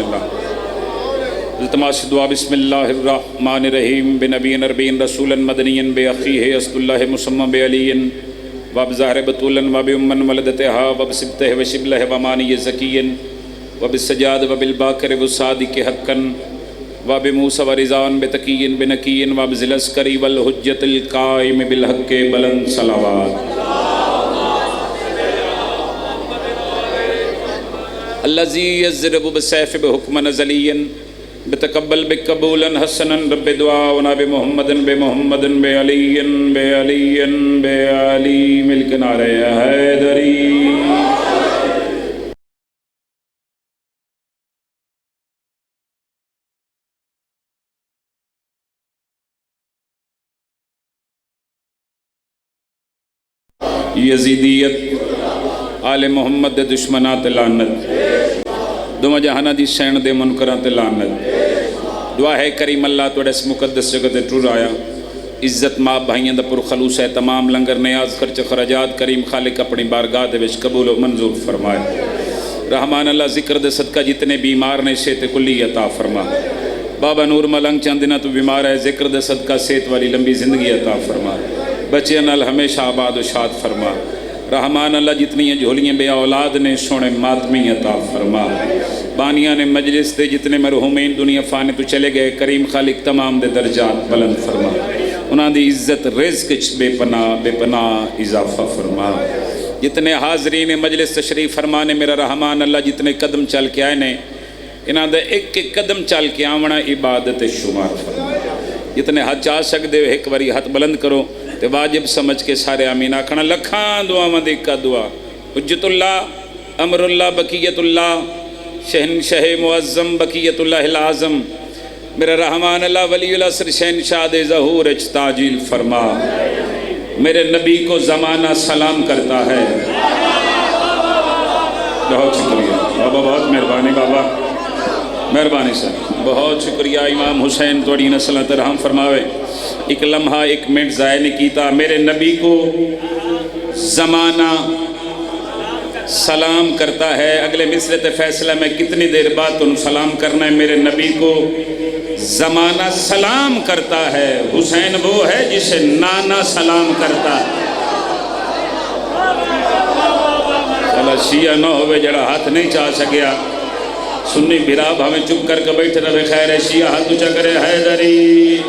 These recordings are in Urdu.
اللہ التماس دعا بسم اللہ الرحمن الرحیم بنبی نربین رسولا مدنین بے اخیہ اسد اللہ مسمى بعلین واب زہر بطولا واب امن ولدتہا واب سبتہ وشبلہ ومانی زکین واب السجاد واب الباکر وصادق حقا واب موسیٰ ورزان بتقین بنقین واب ذلسکری والحجت القائم بالحق بلند صلوات الذي يضرب بالسيف بحكم نزليا بتقبل بقبولا حسنا رب دعاؤنا بمحمد بمحمد بعلي بعلي بعلي ملك نار حیدری یزیدیت آل محمد دے دشمنات لعنت دوما جہانہ دی سین دے منکرات لعنت دعا ہے کریم اللہ توڑے اس مقدس جگہ دے ٹور آیا عزت ماں بھائیاں دا پر خلوص ہے تمام لنگر نیاز خرچ خرجات کریم خالق اپنی بارگاہ دے وچ قبول و منظور فرمائے رحمان اللہ ذکر دے صدقہ جتنے بیمار نے صحت کلی عطا فرما بابا نور ملنگ چاندنا تو بیمار ہے ذکر دے صدقہ صحت والی لمبی زندگی عطا فرما بچے نال ہمیشہ آباد و شاد فرما رحمان اللہ جتنی جھولیاں بے اولاد نے سونے ماتمی عطا فرما بانیاں نے مجلس دے جتنے مرحومین دنیا فانے تو چلے گئے کریم خالق تمام دے درجات بلند فرما انہاں دی عزت رزق بے پناہ اضافہ فرما جتنے حاضرین مجلس تشریف فرمانے میرا رحمان اللہ جتنے قدم چل کے آئے نے انہاں دے ایک قدم چل کے آونا عبادت شمار فرما جتنے ہاتھ چاہ سکتے ہو ایک باری ہاتھ بلند کرو تے واجب سمجھ کے سارے آمین آکھنا لکھاں دعا مدیک کا دعا حجت اللہ امر اللہ بقیت اللہ شہنشاہ معظم بقیت اللہ العظم میرا رحمان اللہ ولی العصر شہنشاہ دے ظہور اچ تاجیل فرما میرے نبی کو زمانہ سلام کرتا ہے بہت شکریہ بابا بہت مہربانی بابا مہربانی سر بہت شکریہ امام حسین توڑی نسل ترحم فرماوے ایک لمحہ ایک منٹ ضائع نہیں کیتا میرے نبی کو زمانہ سلام کرتا ہے اگلے مصرعِ فیصلہ میں کتنی دیر بعد ان سلام کرنا ہے میرے نبی کو زمانہ سلام کرتا ہے حسین وہ ہے جسے نانا سلام کرتا ہے چلا شیعہ نہ ہوئے جڑا ہاتھ نہیں چاہ سکیا سنی براب ہمیں چپ کر کے بیٹھ رہے خیر ہے شیعہ ہاتھ اچھا کرے حیدری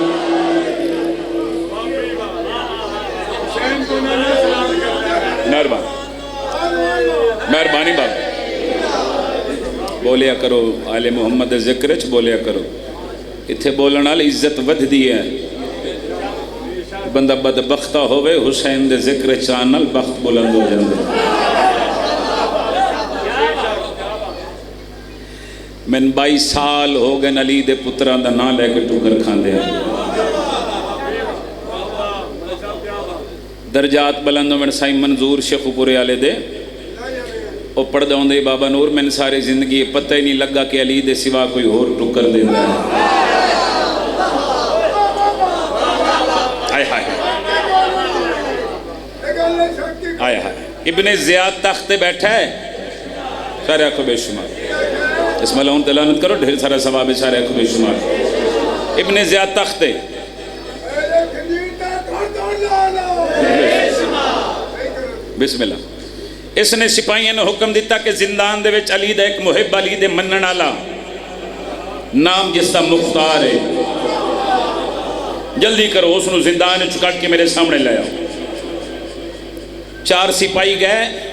مہربانی بابا بولیا کرو آل محمد ذکرچ بولیا کرو اتھے بولن آل عزت ودھ دی ہے بندہ بدبختہ ہوئے حسین دے ذکر چانل بخت بلند ہو جاندے من 22 سال ہو گئے علی دے پتران دا نام لے کے ٹوکر کھان دے درجات بلندوں میں سائیں منظور شیخ پورے آلے دے او پڑھ دوں دے بابا نور میں سارے زندگی پتہ ہی نہیں لگا کہ علی دے سوا کوئی اور ٹکر دے دا ہے آئے ہائے آئے ہائے ابن زیاد تخت بیٹھا ہے سارے آنکھوں بے شمار اس میں لہن تلانت کرو ڈھیر سارا ثواب ہے سارے آنکھوں بے شمار ابن زیاد تخت بسم اللہ اس نے سپاہیوں نے حکم دیتا کہ زندان دے وچ علی دا ایک محب علی دے منن آلا نام جس دا مختار ہے جلدی کرو اس نے زندان چکاٹ کے میرے سامنے لے آؤ 4 سپاہی گئے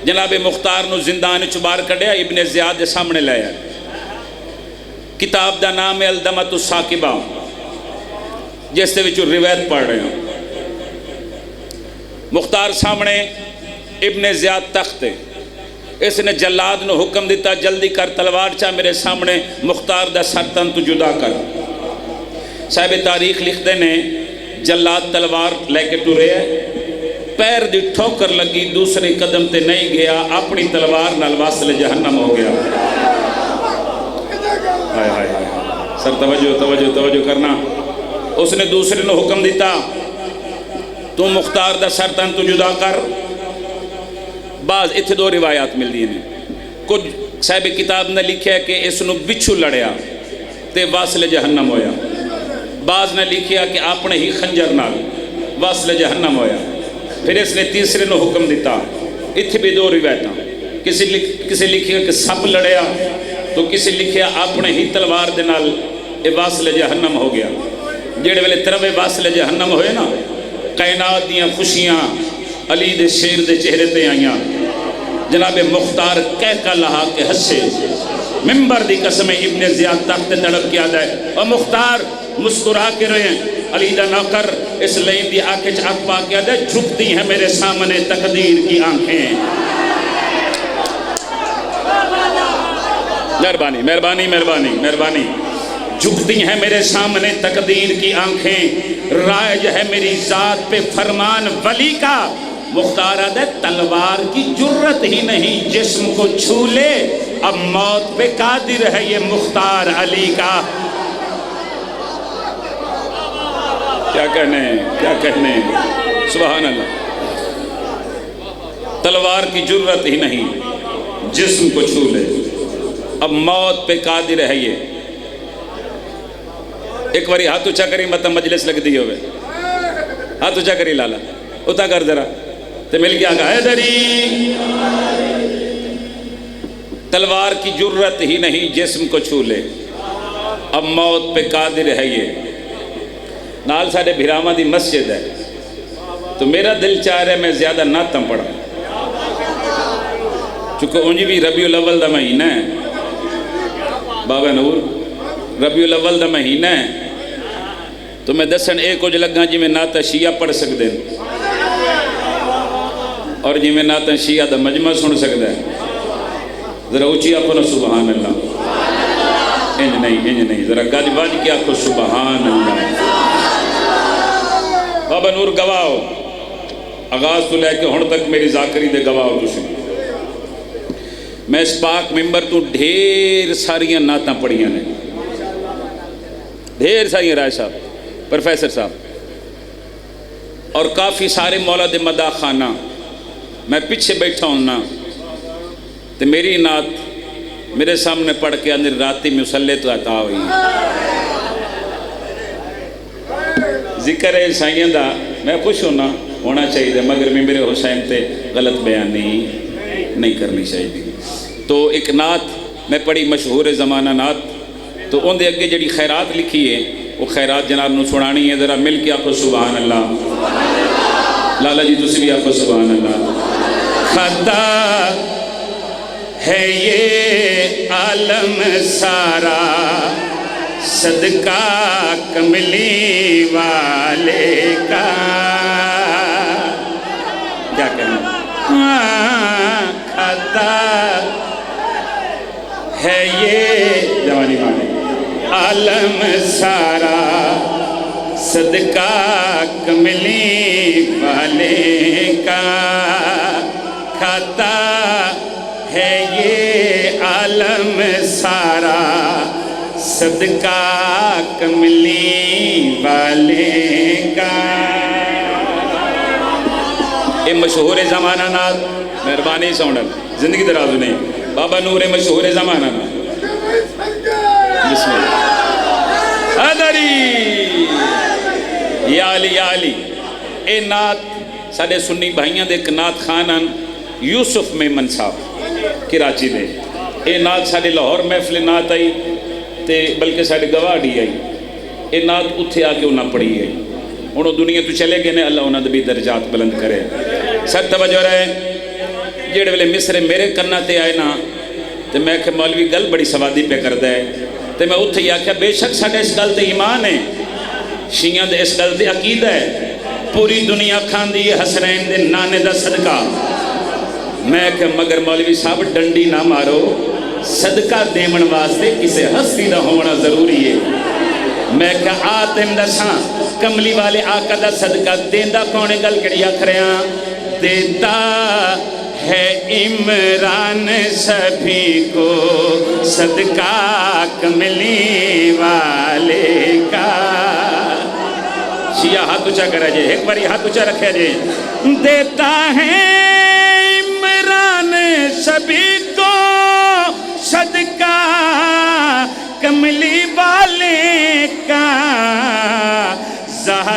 جناب مختار نو زندان چبار کڑیا ابن زیاد دے سامنے لے آئے کتاب دا نام ہے الدمت الساکبہ جس دے وچ روایت پڑھ رہے ہیں مختار سامنے ابن زیاد تخت اس نے جلاد نو حکم دیتا جلدی کر تلوار چاہ میرے سامنے مختار دا سرطن تو جدا کر صاحب تاریخ لکھ دے نے جلاد تلوار لے کے ٹورے ہے پیر دی ٹھوکر لگی دوسرے قدم تے نہیں گیا اپنی تلوار نال واصل جہنم ہو گیا ہائے ہائے ہائے سر توجہ کرنا اس نے دوسرے نو حکم دیتا تو مختار دا سرطن تو جدا کر بعض اتھے 2 روایات مل دی ہیں کچھ صاحب کتاب نے لکھا کہ اس نو بچھو لڑیا تے واصل جہنم ہویا، بعض نے لکھیا کہ اپنے ہی خنجر نال واصل جہنم ہویا، پھر اس نے تیسرے نو حکم دیتا۔ اتھے بھی دو روایتاں، کسی لکھیا کہ سپ لڑیا تو کسی لکھیا اپنے ہی تلوار دے نال اے واصل جہنم ہو گیا۔ جڑے ویلے تروے واصل جہنم ہوئے نا، کائنات دیاں خوشیاں علی دے شیر دے چہرے تے آئیاں، جناب مختار کہہ کا لہا کہ ہسے، ممبر دی قسم ابن زیاد تخت تڑپ کیا دائے، اور مختار مسکرا کے رہے ہیں، علی دا نوکر اس لین دی آنکھیں چاک پا کیا دائے، جھکتی ہیں میرے سامنے تقدیر کی آنکھیں۔ مہربانی مہربانی مہربانی مہربانی، جھکتی ہیں میرے سامنے تقدیر کی آنکھیں، رائج ہے میری ذات پہ فرمان ولی کا، مختار آدھے تلوار کی جرت ہی نہیں جسم کو چھو لے، اب موت پہ قادر ہے یہ مختار علی کا۔ کیا کہنے کیا کہنے، سبحان اللہ، تلوار کی جرت ہی نہیں جسم کو چھو لے، اب موت پہ قادر ہے یہ۔ ایک باری ہاتھ اچھا کری مطلب مجلس لگ دی ہوئے، ہاتھ اچھا کری لالا اتا کر ذرا تے مل گیا کہ حیدری، تلوار کی جرت ہی نہیں جسم کو چھو لے، اب موت پہ قادر ہے یہ۔ نال ساڑھے بھیراما دی مسجد ہے، تو میرا دل چاہ رہا ہے میں زیادہ نعتاں پڑھا، چونکہ انجی بھی ربیع الاول دا مہینہ ہے، بابا نور ربیع الاول دا مہینہ ہے، تو میں دسن ایک کچھ لگا جی میں نعتاں شیعہ پڑھ سکتے ہیں، اور جی میں نعتاں شیعہ دا مجمع سن سکتا ہے، ذرا اچھی آنکھو نا سبحان اللہ، انج نہیں ذرا گج باج کی آنکھو سبحان اللہ۔ بابا نور گواہو، آغاز تو لے کے ہون تک میری ذاکری دے گواہو تسی، میں اس پاک ممبر تو ڈھیر ساریاں نعتاں پڑھیاں نے، ڈھیر ساریاں رائے صاحب پروفیسر صاحب، اور کافی سارے مولا دے مداح خانہ، میں پیچھے بیٹھا ہوں نا تو میری نعت میرے سامنے پڑھ کے اندر راتی مسلح تو عطا ہوئی، ذکر ہے سائیاں دا میں خوش ہونا ہونا چاہیے، مگر میں میرے حسین تے غلط بیانی نہیں کرنی چاہیے۔ تو ایک نعت میں پڑھی مشہور زمانہ نعت، تو ان دے اگے جڑی خیرات لکھی ہے وہ خیرات جناب نو سنانی ہے، ذرا مل کے آخو سبحان اللہ، لالا جی تسی بھی آخو سبحان اللہ۔ خطا ہے یہ عالم سارا صدقہ کملی والے کا، کیا کہنا، خطا ہے یہ جوانی مانے عالم سارا صدقہ کملی والے کا، خطا ہے یہ عالم سارا صدقہ کملی والے کا۔ یہ مشہور زمانہ نات، مہربانی سونڈل زندگی درازو نہیں، بابا نور مشہور زمانہ نات، بسم اللہ حیدری یا علی یا علی۔ اے نات ساڑھے سنی بھائیاں دے ایک نات خانن یوسف میمن صاحب کراچی دے، اے نات ساڑھے لاہور محفل نات آئی تے بلکہ ساڑھے گواڑی آئی، اے نات اتھے آکے انہاں پڑھی ہے، انہوں دنیا تو چلے گئے نے، اللہ انہاں بھی درجات بلند کرے۔ سب توجہ رہے، جیڑے ویلے مصر میرے کرنا تے آئے نا تے میں کہ مولوی گل بڑی سوادی پہ کر دے، تے میں اتھے یا کہ بے شک ساڑھے اس گل تے ایمان ہے، شیعہ دے اس گل تے عقیدہ ہے، پوری دنیا کھان دی حسنین دے نانے دا صدقہ، میں کہ مگر مولوی صاحب ڈنڈی نہ مارو، صدقہ دیمن واسطے کسے ہستی دا ہونا ضروری ہے۔ میں کہ آتم دا ساں کملی والے آقا دا صدقہ دیندہ کونے گل کڑیا کھریاں، دیتا ہے عمران سبھی کو صدقہ کملی والے کا۔ شیعہ ہاتھ اچھا کرا جے، ایک باری ہاتھ اچھا رکھے جے، دیتا ہے عمران سبھی کو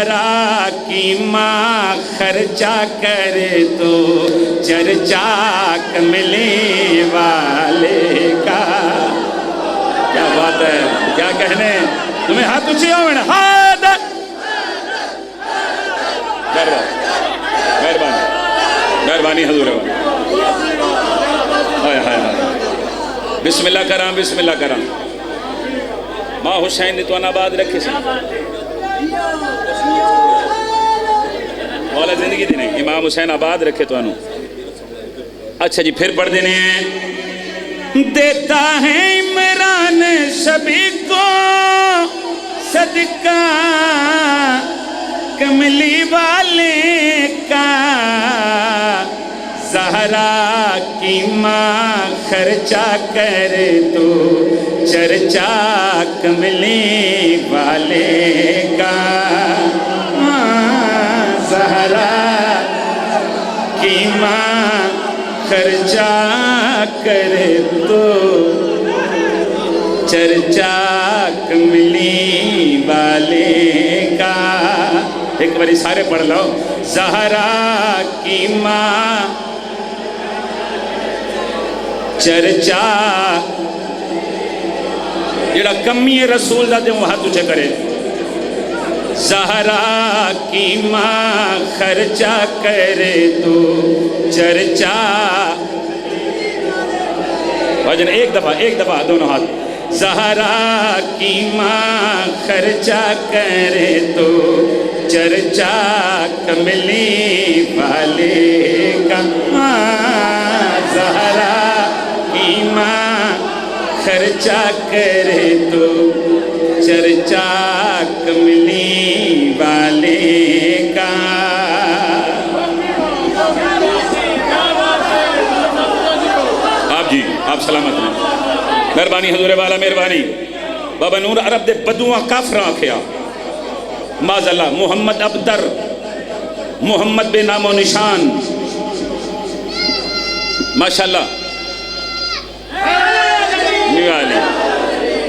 زہرا کی ماں خرچہ کرے تو چرچا کملی والے کا. کیا بات ہے، کیا کہنے. تمہیں ہاتھ اونچے ہو میڈم. ہاتھ مہربانی حضور. بسم اللہ کرام، بسم اللہ کرام. ماں حسین نے تو آباد رکھے سے مولا زندگی دینے. امام حسین آباد رکھے تو انہوں. اچھا جی پھر پڑھ دینے ہیں. دیتا ہے عمران سبھی کو صدقہ کملی والے کا. زہرا کی ماں خرچہ کرے تو چرچا کملی والے کا. زہرا کی ماں خرچہ کرے تو چرچا کملی والے کا. ایک باری سارے پڑھ لو. زہرا کی ماں چرچا. جڑا کمی رسول دا دے وہ ہاتھ اٹھے کرے. زہرا کی ماں خرچہ کرے تو چرچا. بھاجن ایک دفعہ دونوں ہاتھ. زہرا کی ماں خرچہ کرے تو چرچا کملی والے کا. زہرا کی ماں خرچہ کرے تو چرچا کملی والے کا. آپ جی آپ سلامت ہیں. مہربانی حضور والا مہربانی. بابا نور عرب دے بدواں کافر آکھیا معاذ اللہ. محمد ابتر، محمد بے نام و نشان. ماشاءاللہ.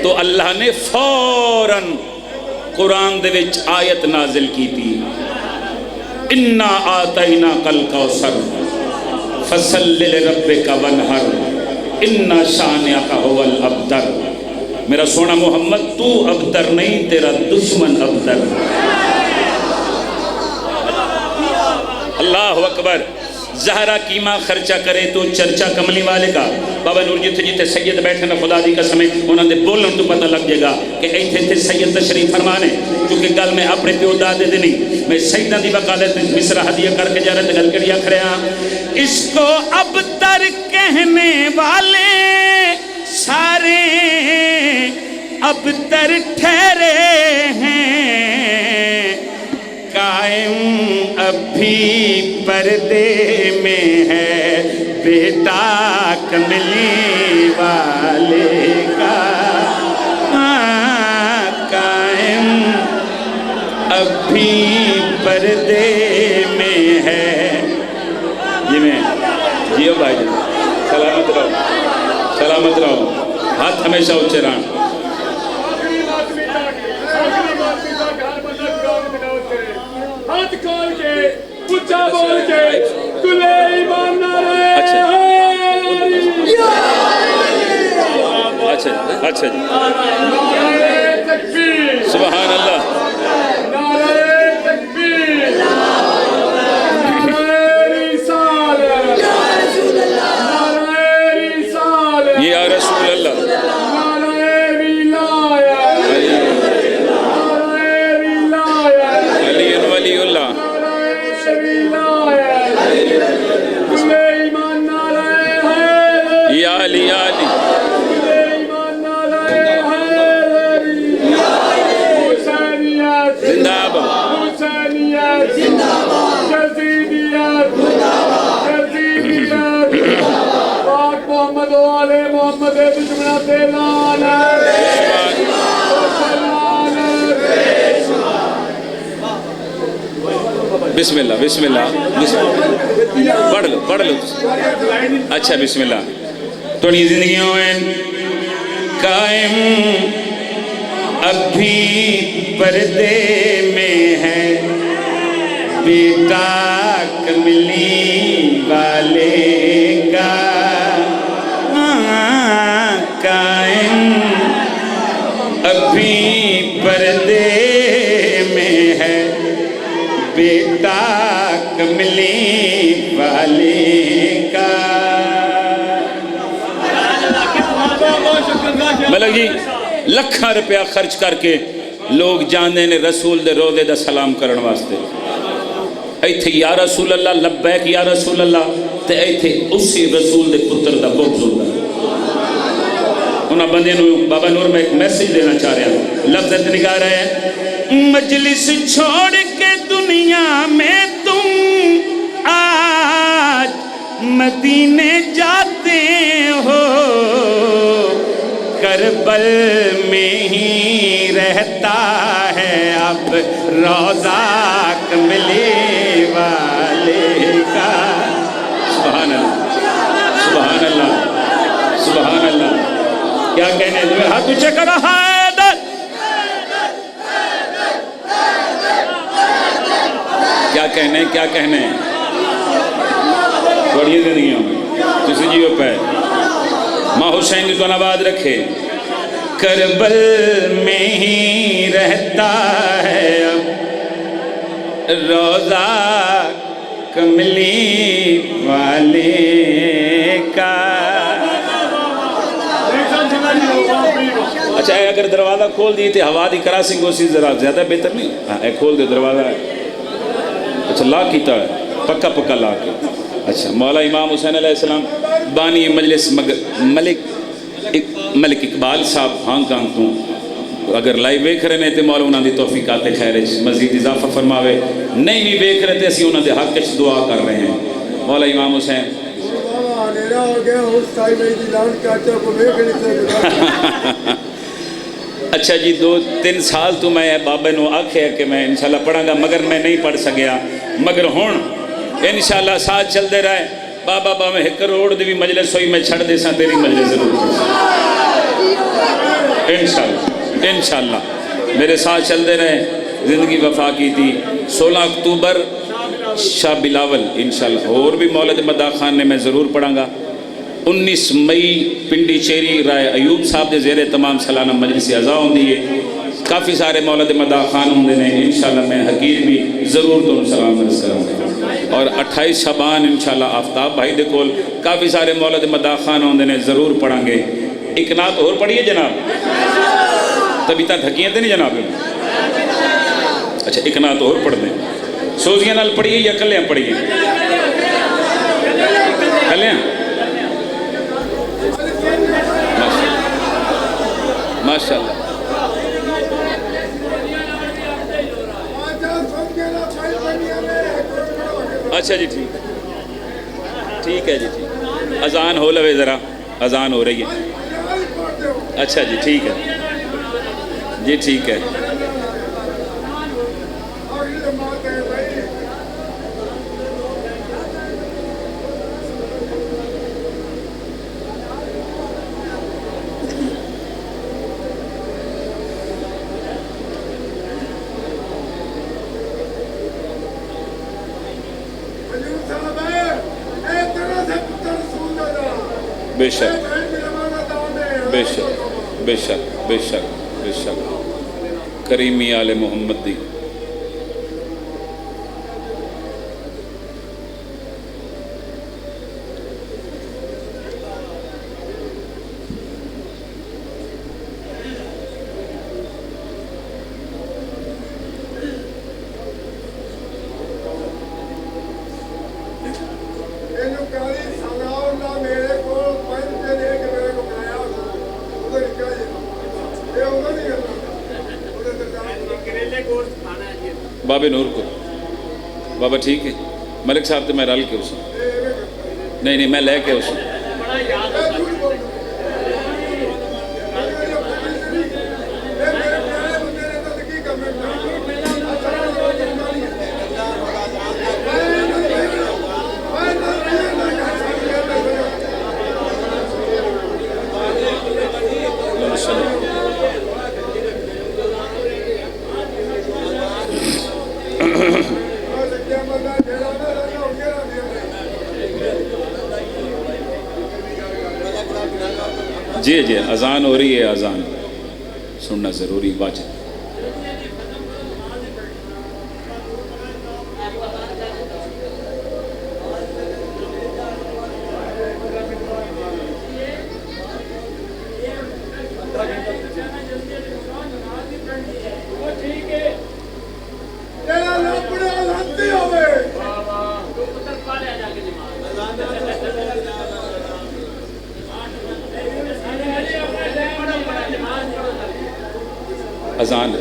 تو اللہ نے فوراً قرآن دے وچ آیت نازل کی تھی. اِنَّا آتَيْنَاكَ الْكَوْثَرَ فَصَلِّ لِرَبِّكَ وَانْحَرْ اِنَّا شَانِئَكَ هُوَ الْأَبْتَرُ. میرا سونا محمد تو ابتر نہیں، تیرا دشمن ابتر. اللہ اکبر. زہرا کی ماں خرچہ کرے تو چرچا کملی والے کا. بابا نور جتھے جتھے سید بیٹھے نا خدا دی قسم انہوں نے بولن تو پتہ لگ جائے گا کہ ایتھے ایتھے سید تشریف فرمانے. کیونکہ گل میں اپنے پیو دادے دے نہیں، میں سیدہ دی وکالت مصرع ہدیہ کر کے جا رہے تھے گل کڑیا کھڑے ہاں. اس کو ابتر کہنے والے سارے ابتر ٹھہرے ہیں. قائم اب بھی پردے میں ہے بیٹا کملی والے کا. قائم اب بھی پردے میں ہے. جی میں جیو بھائی جی سلامت رہو، سلامت رہو. ہاتھ ہمیشہ اونچے رہنا. ہاتھ کھول کے اونچا بول کے تلے ایمان نعرہ. اچھا جی سبحان اللہ. نعرہ تکبیر، نعرہ رسالت، نعرہ رسالت یا رسول اللہ، نعرہ ولایت، نعرہ ولایت، علی ولی اللہ، یا علی یا علی. زندہ آباد، حسینیت زندہ آباد، یزیدیت زندہ آباد، یزیدیت پاک محمد و آل محمد دشمنات لعنت. بسم اللہ بسم اللہ پڑھ لو. اچھا بسم اللہ. تھوڑی زندگیوں میں قائم اب بھی پردے میں ہے بیٹا کملی والے کا قائم ابھی پردے میں ہے، بیٹا کملی والے کا۔ ملک جی لکھاں روپیہ خرچ کر کے لوگ جاندے نے رسول دے روضے دا سلام کرن واسطے، ایتھے یا رسول اللہ لبیک یا رسول اللہ، تے ایتھے اسی رسول دے پتر دا بغض ہوتا ہے۔ انہاں بندے نو بابا نور میں ایک میسیج دینا چاہ رہے ہیں، لفظ نگاہ رہے ہیں، مجلس چھوڑ کے دنیا میں تم آج مدینے جاتے ہو، کربل میں ہی رہتا ہے اب روضہ کملی والے کا۔ سبحان اللہ سبحان اللہ سبحان اللہ۔ کیا کہنے ہیں؟ ہاتھ اونچے کرو، حیدر۔ کیا کہنے کیا کہنے بڑی زندگیوں میں تسی جیو پہ ماں حسین کو آباد رکھے، کربل میں ہی رہتا ہے اب روضہ کملی والے کا۔ اچھا اگر دروازہ کھول دی تے ہوا دی کراسنگ ہو سی ذرا زیادہ بہتر نہیں؟ ہاں کھول دے دروازہ ہے۔ اچھا لا کیتا ہے پکا پکا لا کے۔ اچھا مولا امام حسین علیہ السلام بانی مجلس ملک اقبال صاحب ہانگ کانگ تو اگر لائیو ویکھ رہے ہیں تو مولا انہوں دی توفیقات خیر مزید اضافہ فرماوے، نہیں بھی ویکھ رہے تھے اسی انہوں دے حق کچھ دعا کر رہے ہیں۔ مولا امام حسین اچھا جی 2-3 سال تو میں بابے نو آکھے کہ میں انشاءاللہ پڑھاں گا، مگر میں نہیں پڑھ سکیا، مگر ہون انشاءاللہ ساتھ چل دے رہے بابا با میں 1 کروڑ دی بھی مجلس ہوئی میں چھڑ دے ساں تیری مجلس ضرور انشاءاللہ انشاءاللہ میرے ساتھ چل دے رہے۔ زندگی وفا کی تھی 16 اکتوبر شاہ بلاول انشاءاللہ، اور بھی مولد مداح خان نے میں ضرور پڑھاں گا۔ 19 مئی پنڈی چیری رائے ایوب صاحب دے زیر تمام سالانہ مجلس اعزا ہوندی ہے، کافی سارے مولد مداح خان ہوندے نے، انشاءاللہ میں حقیر بھی ضرور تو سلام عرض کروں گا۔ اور 28 شعبان انشاءاللہ آفتاب بھائی دے کول کافی سارے مولد مداح خان ہوندے نے، ضرور پڑھاں گے۔ ایک نعت اور پڑھیے جناب، تبھی تک تھکیے تھے نہیں جناب؟ اچھا ایک نعت اور پڑھ دیں، سوزیاں نال پڑھیے یا کلیاں پڑھیے؟ کلیاں ماشاءاللہ۔ اچھا جی ٹھیک ہے جی ٹھیک، اذان ہو لوے ذرا، اذان ہو رہی ہے۔ اچھا جی ٹھیک ہے جی ٹھیک ہے۔ بے شک بے شک بے شک بے شک بے شک، کریمی آل محمد دی۔ بابے نور کو بابا ٹھیک ہے، ملک صاحب تو میں رل کے اسے نہیں میں لے کے اسے جی جی اذان ہو رہی ہے، اذان سننا ضروری واجب.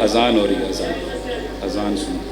اذان ہو رہی ہے، اذان سنو.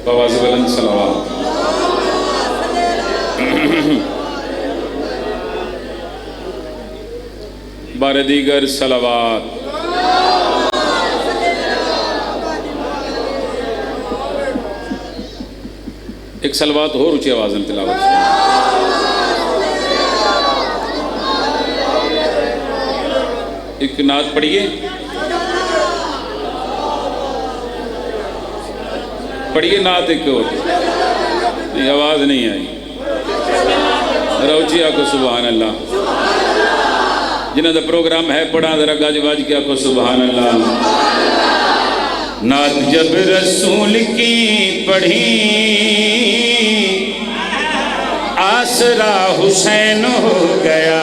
بواز بلند صلوات. بار دیگر صلوات. ایک صلوات ہو اونچی آواز میں تلاوت. ایک نعت پڑھیے، پڑھیے نعت ایک اور. نہیں آواز نہیں آئی. روچی آکو سبحان اللہ. جنہاں دا پروگرام ہے پڑھا ذرا گاج باج کیا کو سبحان اللہ. نعت جب رسول کی پڑھی آسرا حسین ہو گیا.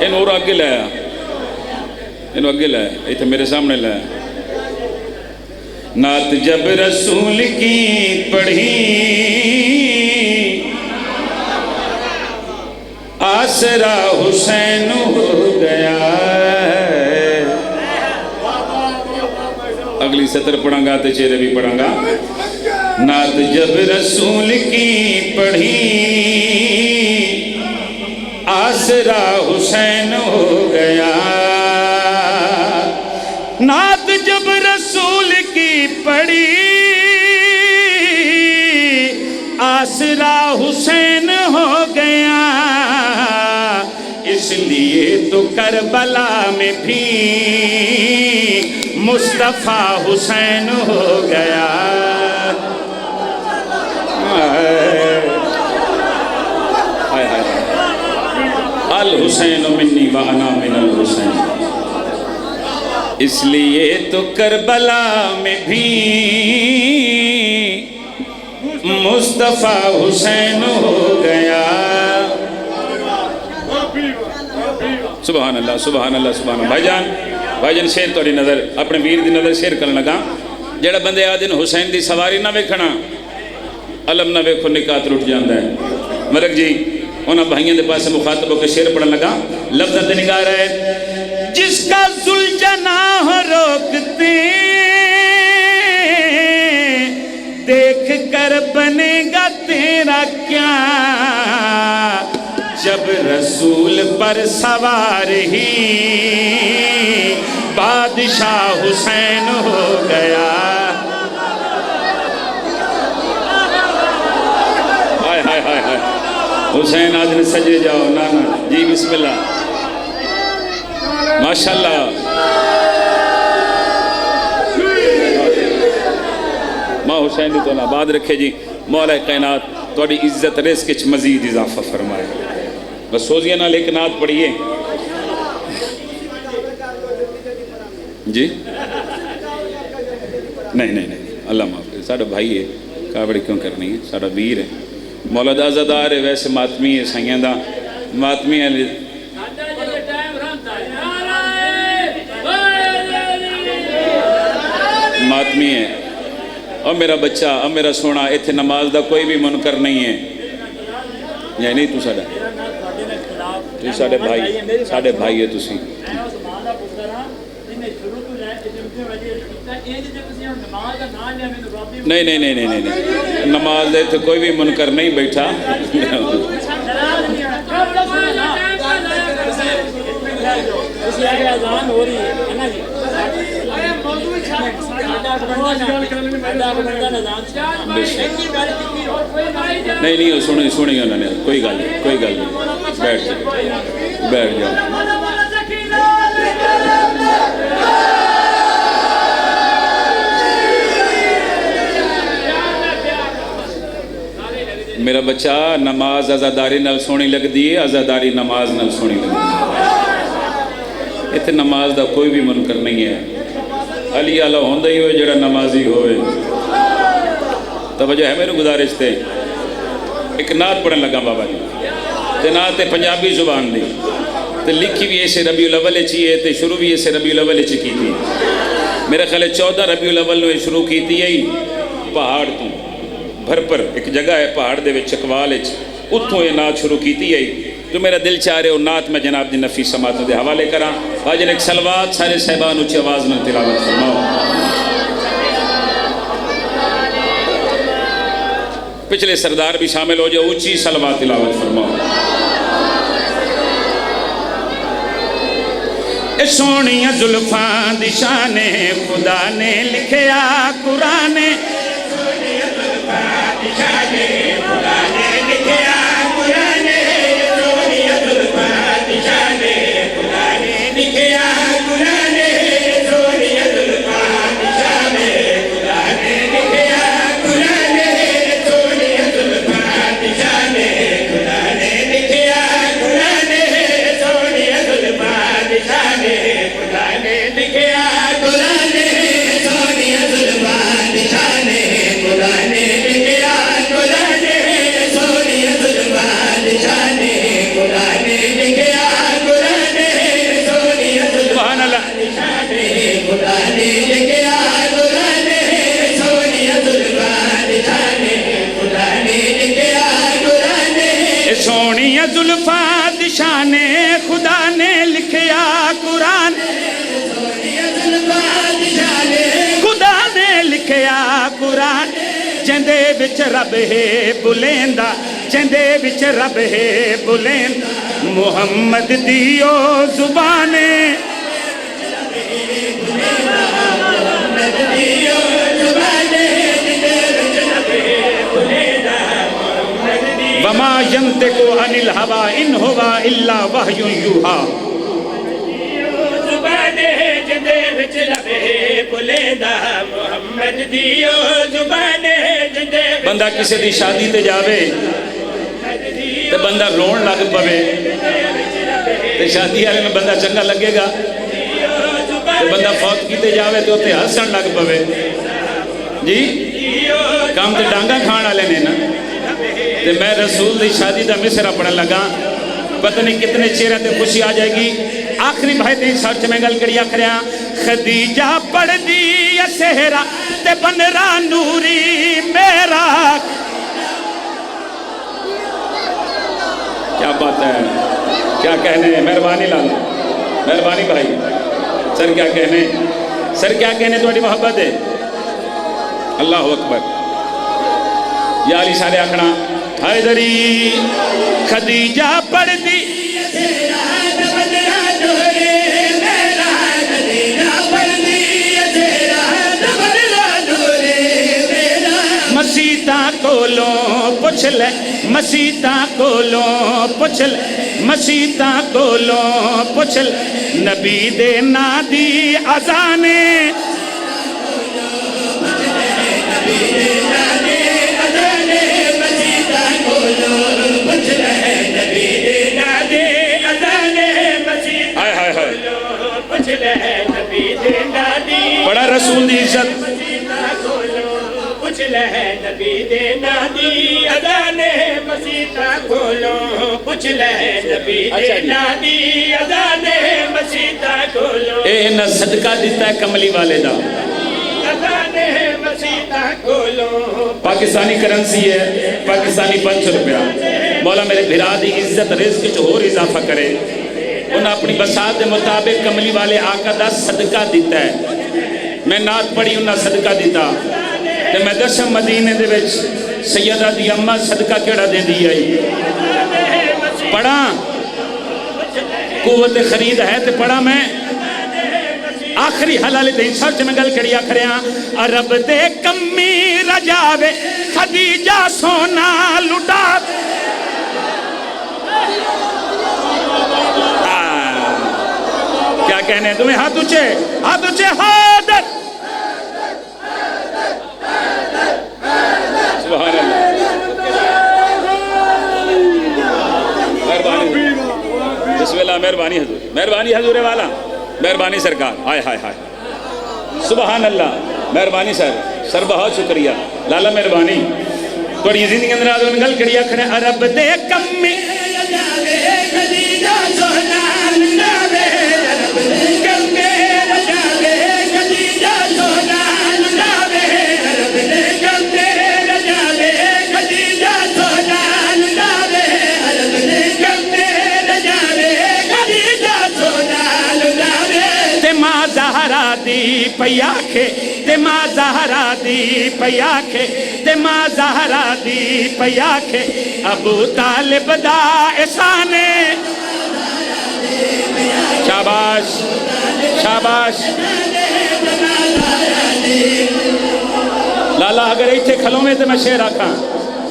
انہوں اور آگے لایا، انہوں آگے لایا، یہ تو میرے سامنے لایا. نعت جب رسول کی پڑھی آسرا حسین ہو گیا. اگلی سطر پڑھاں گا تو چہرے بھی پڑھاں گا. نعت جب رسول کی پڑھی آسرا حسین ہو گیا. نعت جب رسول کی پڑھی آسرا حسین ہو گیا. اس لیے تو کربلا میں بھی مصطفیٰ حسین ہو گیا. الحسین منی وانا من الحسین. اس لیے تو کربلا میں بھی مصطفیٰ حسین ہو گیا. سبحان اللہ سبحان اللہ سبحان اللہ. بھائی جان شیر توڑی نظر اپنے ویر دی نظر شیر کرنے لگا. جڑا بندے آدن حسین دی سواری نہ ویکھنا علم نہ ویکھو نکاح ٹوٹ جاندا ہے. ملک جی انہاں بھائیوں دے پاس مخاطب ہو کے شیر پڑھن لگا. لفظ تے نگاہ رہے. جس کا ذوالجناح روکتے دیکھ کر بنے گا تیرا کیا. جب رسول پر سوار ہی بادشاہ حسین ہو گیا. ہائے ہائے ہائے ہائے. حسین آدھنے سجے جاؤ. نانا جی بسم اللہ ماشاءاللہ. ماں حسین تو نہ بعد رکھے جی. مولا کائنات توڑی عزت رزق وچ مزید اضافہ فرمائے. بس سوزیاں نال ایک نعت پڑھیے جی. نہیں اللہ معاف کرے. ساڑھا بھائی ہے کابڑی کیوں کرنی ہے. ساڑھا ویر ہے مولا دا عزادار ہے. ویسے ماتمی ہے سائیاں دا ماتمی علی ماتمی ہے اور میرا بچہ اور میرا سونا اتنے نماز دا کوئی بھی منکر نہیں ہے یا نہیں تو ساڑے بھائی ہے تسی نہیں نماز دے تو کوئی بھی منکر نہیں بیٹھا نہیں سنی انہوں نے کوئی گل نہیں بیٹھ جاؤ میرا بچہ نماز عزاداری نال سونی لگ دی ہے عزاداری نماز نال سونی لگ دی اتنے نماز دا کوئی بھی منکر نہیں ہے علی آلہ ہوندہ ہی ہوئے جڑا نمازی ہوئے توجہ ہے میرے گزارش تے ایک نعت پڑھنے لگا بابا جی تے نعت پنجابی زبان دی تے لکھی بھی ایسے ربیع الاول چیئے تے شروع بھی ایسے ربیع الاول چی کی تھی میرے خیال 14 ربیع الاول نے شروع کی تھی یہی پہاڑ تو بھر پر ایک جگہ ہے پہاڑ دے وچ چکوال اتھوں یہ نعت شروع کی تھی یہی تو میرا دل چاہ رہے ہو نعت میں جناب دی نفیس سماعت دے حوالے کراں آجن ایک سلوات سارے صاحبان اچھی آواز میں تلاوت فرماؤ پچھلے سردار بھی شامل ہو جائے اچھی سلوات تلاوت فرماؤ اے سونی زلفاں دی شان خدا نے لکھیا قرآن شان خدا نے لکھیا قرآن خدا نے لکھیا قرآن جندے بچ رب ہے بلیندا جندے بچ رب ہے بلیندا محمد دیو زبانے وما ينطق عن الهوى ان هو الا وحی یوحی زبانے جندے وچ لبے بلیندا محمد دیو زبانے جندے بندہ کسی دی شادی تے جاوے تے بندہ رون لگ پوے تے شادی والے میں بندہ چنگا لگے گا تے بندہ فوت کیتے جاوے تے اوتے ہسن لگ پوے جی کام تے ڈانگا کھان والے نے نا تے میں رسول دی شادی دا مصرع پڑھن لگا پتہ نہیں کتنے چہرے تے خوشی آ جائے گی آخری بھائی تین ساتھ میں گل کری آخریاں خدیجہ پڑھ دی سہرا تے بنرا نوری میرا کیا بات ہے کیا کہنے مہربانی لالا مہربانی بھائی سر کیا کہنے تمہاری محبت ہے اللہ اکبر یا علی سارے آکھنا حیدری خدیجہ پڑھ دی مسیطاں کولوں پوچھ لے مسیطاں کولوں پوچھ لے مسیطاں کولوں پوچھ لے نبی دے نا دی اذانے بڑا رسول دی عزت پوچھ لے نبی دے نادی اذانے مسیح مسیطہ کھولو پوچھ لے نبی دینا دی اذان مسیطہ کھولو اے نہ صدقہ دیتا ہے کملی والے دا اذان مسیطہ کھولو پاکستانی کرنسی ہے پاکستانی 500 روپیہ مولا میرے بھرا دی عزت رزق جو اور اضافہ کرے انہاں اپنی بساط دے مطابق کملی والے آقا دا صدقہ دیتا ہے میں نعت پڑھی انہاں صدقہ دیتا کہ میں دسم مدینے دے وچ سیدہ دی اممہ صدقہ کیڑا دے دی آئی پڑھا قوت خرید ہے تے پڑھا میں آخری حلال دے سرچ میں گل کری آخریاں عرب دے کمی رجاوے خدیجہ سونا لٹا کیا کہنے ہیں تمہیں ہاتھ اچھے حاضر سبحان اللہ بسم اللہ مہربانی حضور مہربانی حضور والا مہربانی سرکار آئے ہائے ہائے سبحان اللہ مہربانی سر بہت شکریہ لالا مہربانی توڑی زندگی اندر آدھو انگل کڑیا کھڑے عرب دے کمی پیاکھے تے ماں زہرا دی پیاکھے تے ماں زہرا دی پیاکھے ابو طالب دا احسانے شاباش شاباش لالا اگر ایتھے کھلوں میں تے میں شیر آکھاں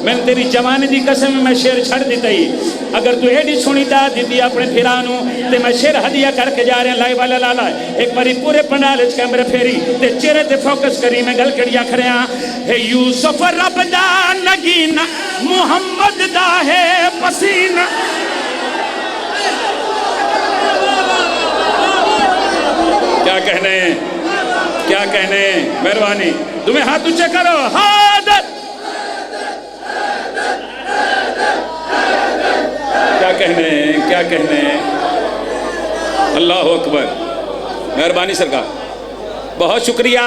میں نے تیری جوانی دی قسم میں شیر چھڑ دیتا ہی اگر تو ایڈی سنی دا دیتی اپنے پھرانوں تے میں شیر ہدیہ کر کے جا رہے ہیں لائی والا لالا ایک باری پورے پنڈالج کیمرے پھیری تے چہرے تے فوکس کری میں گل کڑیا کھڑے ہیں ہے یوسف رب دا نگینہ محمد دا ہے پسینہ کیا کہنے ہیں کیا کہنے ہیں مہربانی تمہیں ہاتھ اونچے کرو حاضر کیا کہنے ہیں کیا کہنے ہیں اللہ اکبر مہربانی سرکار بہت شکریہ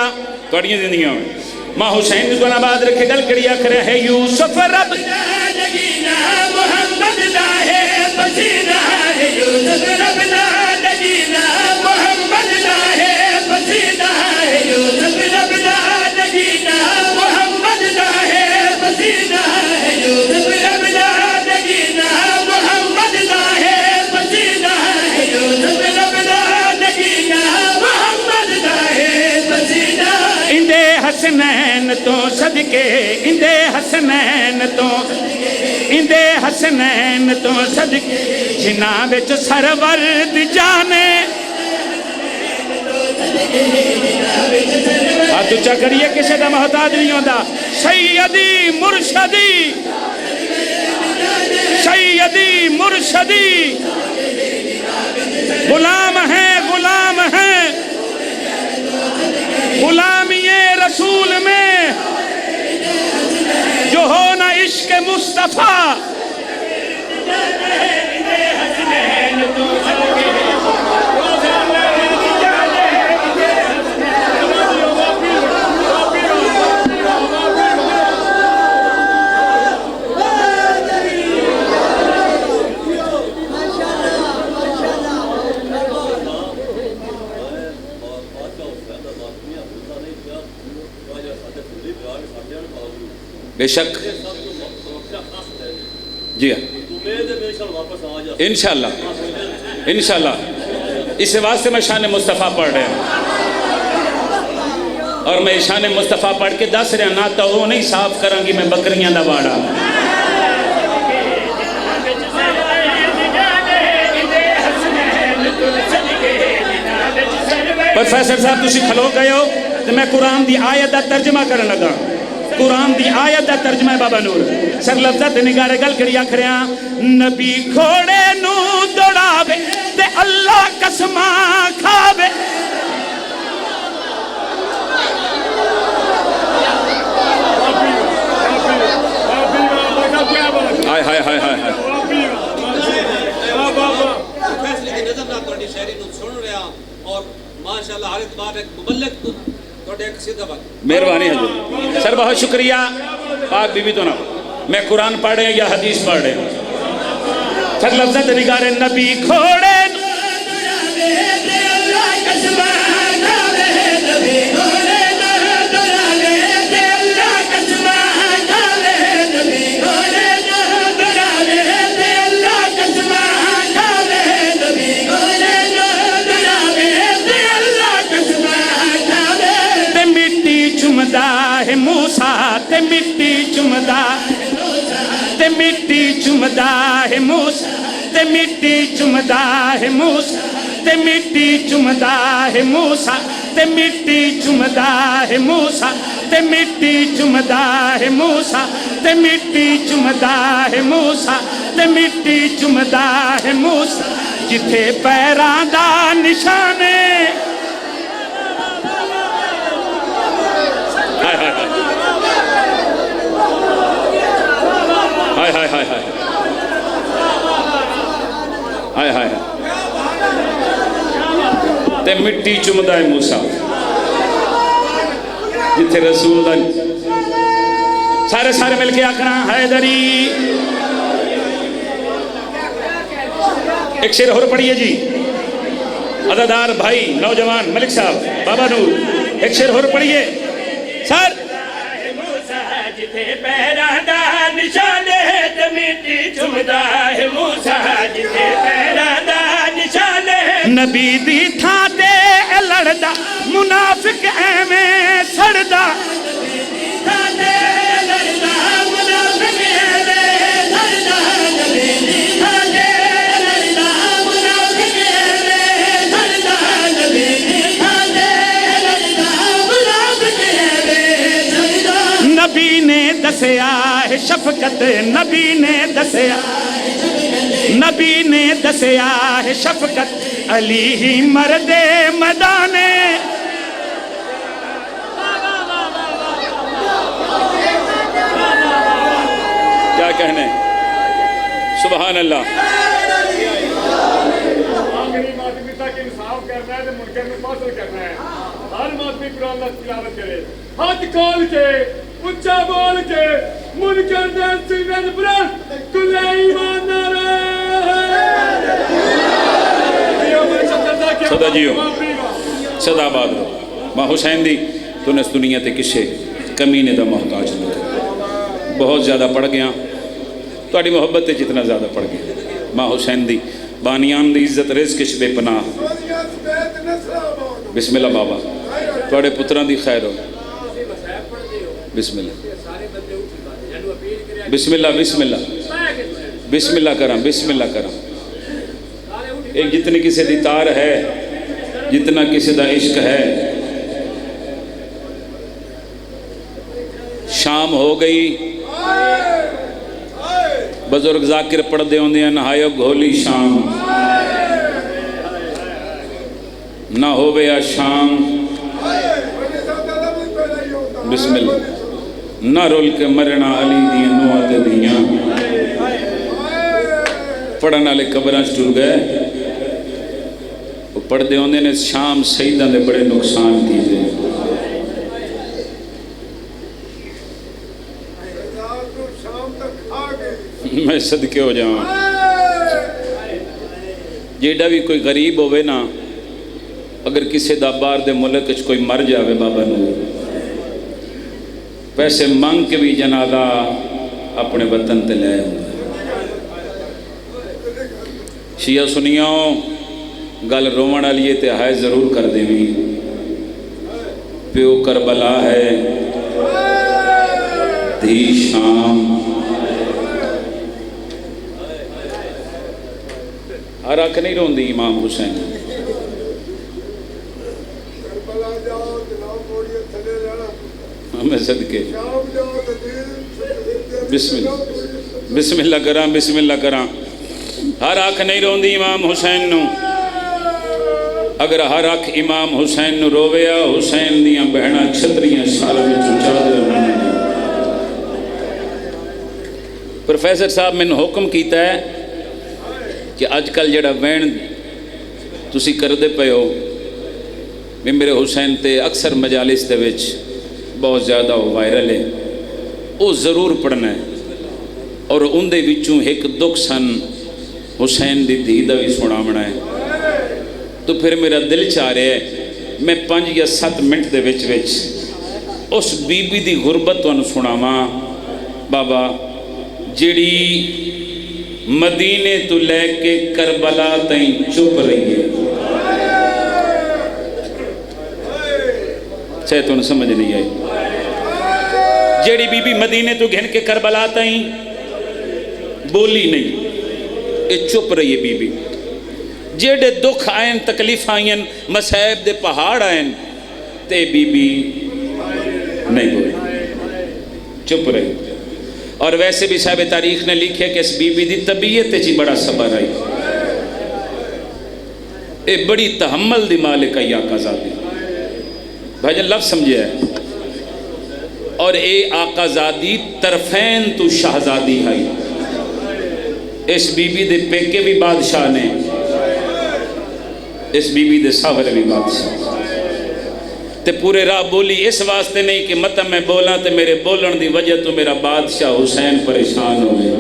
توڑی زندگیوں میں ماں حسین کو آباد رکھے گل کڑیا کرے ہے یوسف رب نگینہ محمد دا ہے پسینہ ہے یوسف رب نگینہ محمد دا ہے پسینہ ہے یوسف رب نگینہ محمد دا ہے پسینہ ہے یوسف رب نگینہ محمد دا ہے پسینہ ہے یوسف رب نگینہ محمد دا ہے پسینہ اندے حسنین تو صدقے اندے حسنین تو صدقے جناں وچ سرور دی جانے ہاتھ اچھا کریے کسی دا محتاج نہیں ہوتا سیدی مرشدی غلام ہیں غلامی رسول میں جو ہو نہ عشق مصطفیٰ بے شک جی ہاں انشاءاللہ اس واسطے میں شان مصطفیٰ پڑھ رہے ہیں اور میں شان مصطفیٰ پڑھ کے دس رہا نہ تو وہ نہیں صاف کروں گی میں بکریاں دا واڑا پروفیسر صاحب تسی کھلو گئے ہو تو میں قرآن دی آیت دا ترجمہ کرنے لگا قرآن دی آیت دا ترجمہ ہے بابا نور سر لفظت نگارے گل کری آکھریاں نبی کھوڑے نو دوڑاوے تے اللہ قسمہ کھاوے ہائے ہائے ہائے ہائے ہائے فیصلے کی نظر نہ تھوڑی شاعری نو سن رہا اور ماشاءاللہ ہر اعتبار ایک مبلغ تو تھوڑے ایک سیدھا بات مہربانی حضور سر بہت شکریہ پاک بی بی تو نہ میں قرآن پڑھ رہے ہیں یا حدیث پڑھ رہے ہیں سر لفظت نگار نبی کھوڑے موسیٰ تے مٹی چمدا تے مٹی چمدا ہے موسیٰ تے مٹی چمدا ہے موسیٰ تے مٹی چمدا ہے موسیٰ تے مٹی چمدا ہے موسیٰ تے مٹی چمدا ہے موسیٰ تے مٹی چمدا ہے موسیٰ تے مٹی چمدا ہے موسیٰ جتھے پیراں دا نشانے ہائے ہائے ہائے ہائے ہائے ہائے تے مٹی چمدا ہے موسیٰ جتھے رسول دا سارے مل کے آکھنا حیدری ایک شعر اور پڑھیے جی عزادار بھائی نوجوان ملک صاحب بابا نور ایک شعر اور پڑھیے سر جتھے پیراں دا نشان ہے تے مٹی چمدا ہے موسیٰ جتھے پیراں دا نشان ہے نبی دی تھاں تے لڑدا منافق ایویں سڑدا نبی نے دسیا ہے شفقت نبی نے دسیا ہے شفقت علی ہی مرد مدانے کیا کہنے سبحان اللہ انصاف کرنا ہے منکر میں فاصل کرنا ہے ہر آدمی قرآن اللہ تلاوت کرے ہاتھ کھول کے اچھا بول کے منکر دے سینے پر کل ایمان نعرہ صدا جیو صدا آباد رہو ماں حسین دی تو نے اس دنیا تے کسے کمینے دا محتاج نہیں بہت زیادہ پڑھ گیا تہاڈی محبت تے جتنا زیادہ پڑھ گیا ماں حسین دی بانیان دی عزت رزق کش بے پناہ بسم اللہ بابا تہاڈے پتراں دی خیر ہو بسم اللہ بسم اللہ بسم اللہ بسم اللہ کرام بسم اللہ کرام ایک جتنی کسی دی تار ہے جتنا کسی دا عشق ہے شام ہو گئی بزرگ ذاکر پڑھ دے ہوندے ہیں نہایو گھولی شام نہ ہووے یا شام بسم اللہ نہ رول کے مرنا علی دیاں نوات دیاں پڑھن والے قبراں ٹر گئے وہ پڑھ دے ہوندے نے شام سیداں دے بڑے نقصان کیتے میں صدقے ہو جاؤں جیڑا بھی کوئی غریب ہوئے نا اگر کسی دا بار دے ملک وچ کوئی مر جاوے بابا نور پیسے مانگ کے بھی جنازہ اپنے وطن تے لے شیعہ سنیاں گل رومن والی تے ہائے ضرور کر دے بھی پیو کربلا ہے دھی شام ہر آنکھ نہیں رون دی امام حسین ہمیں صدقے بسم اللہ کرام بسم اللہ کرام ہر آنکھ نہیں رون دی امام حسین نو اگر ہر آنکھ امام حسین نو رویا حسین دیاں بہناں چھتریاں سال میں چچا دے پروفیسر صاحب میں نے حکم کیتا ہے کہ اج کل جڑا وین تسی کردے پے ہو میرے حسین تے اکثر مجالس دے وچ بہت زیادہ وائرل ہے، وہ ضرور پڑھنا ہے، اور ان دے وچوں ایک دکھ سن حسین دی دھی دا بھی سناونا ہے۔ تو پھر میرا دل چاہ رہا ہے میں 5 یا 7 منٹ دے وچ اس بی بی دی غربت تانوں سناواں بابا، جڑی مدینے تو لے کے کربلا تائیں چپ رہی ہے۔ چاہے تو سمجھ نہیں آئی، جیڑی بی بی مدینے تو گھن کے کربلا تائیں بولی نہیں، اے چپ رہی ہے بی بی۔ جیڑے دکھ آئین، تکلیف آئین، مسائب دے پہاڑ آئین، تے بی بی نہیں بولی، چپ رہی۔ اور ویسے بھی صاحب تاریخ نے لکھے کہ اس بی بی دی طبیعت جی بڑا صبر آئی، اے بڑی تحمل دی مالک آئی آقا زادی۔ بھائی جان لفظ سمجھے ہے، اور اے آقا زادی طرفین تو شہزادی آئی، اس بی بی دے پیکے بھی بادشاہ نے، اس بی بی دے ساور بھی بادشاہ، تے پورے راہ بولی اس واسطے نہیں کہ مطلب میں بولاں تے میرے بولن دی وجہ تو میرا بادشاہ حسین پریشان ہو گیا۔